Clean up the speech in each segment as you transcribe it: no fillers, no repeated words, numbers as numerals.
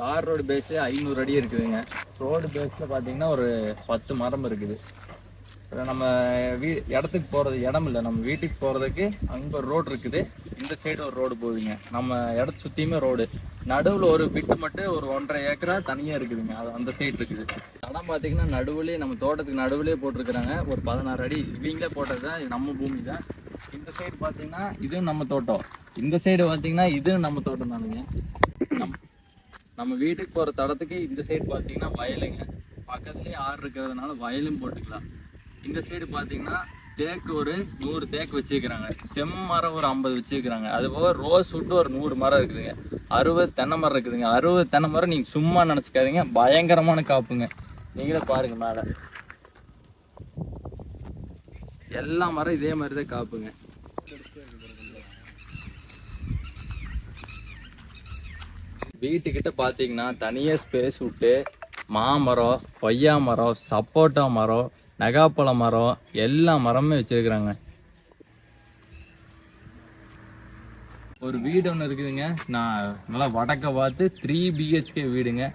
தார் road base 500 அடி இருக்குதுங்க. ரோடு பேஸில் பார்த்தீங்கன்னா ஒரு 10 மரம் இருக்குது. நம்ம இடத்துக்கு போகிறது இடம் இல்லை, நம்ம வீட்டுக்கு போகிறதுக்கு அங்கே ஒரு ரோடு இருக்குது, இந்த சைடு ஒரு ரோடு போகுதுங்க. நம்ம இடத்த சுற்றியுமே ரோடு, நடுவில் ஒரு பிட்டு மட்டும் ஒரு 1.5 ஏக்கரா தனியாக இருக்குதுங்க. அது அந்த சைடு இருக்குது. இடம் பார்த்தீங்கன்னா நடுவுலேயே, நம்ம தோட்டத்துக்கு நடுவுலேயே போட்டிருக்கிறாங்க. ஒரு 16 அடி இவங்களே போட்டது தான், இது நம்ம பூமி தான். இந்த சைடு பார்த்தீங்கன்னா இதுவும் நம்ம தோட்டம், இந்த சைடு பார்த்தீங்கன்னா இதுவும் நம்ம தோட்டம் தானுங்க. நம்ம வீட்டுக்கு போகிற தடத்துக்கு இந்த சைடு பார்த்தீங்கன்னா வயலுங்க, பக்கத்துலேயே ஆறு இருக்கிறதுனால வயலும் போட்டுக்கலாம். இந்த சைடு பார்த்தீங்கன்னா தேக்கு ஒரு 100 தேக்கு வச்சுருக்கிறாங்க, செம்மரம் ஒரு 50 வச்சுருக்கிறாங்க. அதுபோக ரோஸ் விட்டு ஒரு 100 மரம் இருக்குதுங்க, 60 தென்னை மரம் இருக்குதுங்க. 60 தென்னை மரம் நீங்கள் சும்மா நினச்சிக்காதீங்க, பயங்கரமான காப்புங்க. நீங்களே பாருங்க, மேலே எல்லா மரம் இதே மாதிரி தான் காப்புங்க. வீட்டுக்கிட்ட பார்த்தீங்கன்னா தனியாக ஸ்பேஸ் விட்டு மாமரம், கொய்யா மரம், சப்போட்டா மரம், நகாப்பழ மரம், எல்லா மரமே வச்சிருக்கிறாங்க. ஒரு வீடு ஒன்று இருக்குதுங்க, நான் நல்லா வடக்க பார்த்து 3 BHK வீடுங்க.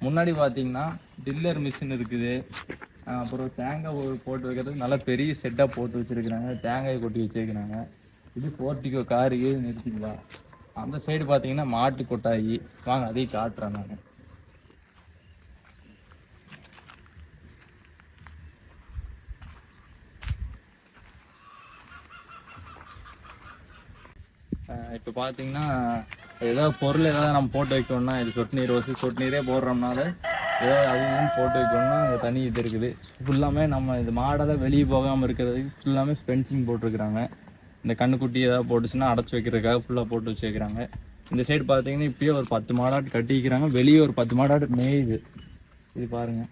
முன்னாடி பார்த்தீங்கன்னா டில்லர் மிஷின் இருக்குது, அப்புறம் தேங்காய் போட்டு வைக்கிறதுக்கு நல்லா பெரிய செட்டாக போட்டு வச்சுருக்கிறாங்க, தேங்காய் கொட்டி வச்சுருக்கிறாங்க. இது போர்ட்டிக்கோ காருக்கு நிறுத்திக்கலாம். அந்த சைடு பார்த்தீங்கன்னா மாட்டு கொட்டாயி, வாங்க அதையும் காட்டுறேன் நான். இப்போ பார்த்தீங்கன்னா ஏதாவது பொருள் ஏதாவது நம்ம போட்டு வைக்கணும்னா, இது சொட்டு நீர் வச்சு சொட்டு நீரே போடுறோம்னால ஏதாவது அதுவும் போட்டு வைக்கணும்னா அந்த தனி இது இருக்குது. ஃபுல்லாமே நம்ம இது மாடெல்லாம் வெளியே போகாமல் இருக்கிறதுக்கு ஃபுல்லாமே ஃபென்சிங் போட்டிருக்கிறாங்க. இந்த கண்ணுக்குட்டி ஏதாவது போட்டுச்சுன்னா அடைச்சி வைக்கிறதுக்காக ஃபுல்லாக போட்டு வச்சுருக்கிறாங்க. இந்த சைடு பார்த்தீங்கன்னா இப்போயே ஒரு 10 மாடாட்டு கட்டிக்கிறாங்க, வெளியே ஒரு 10 மாடாட்டு மேயுது. இது பாருங்கள்.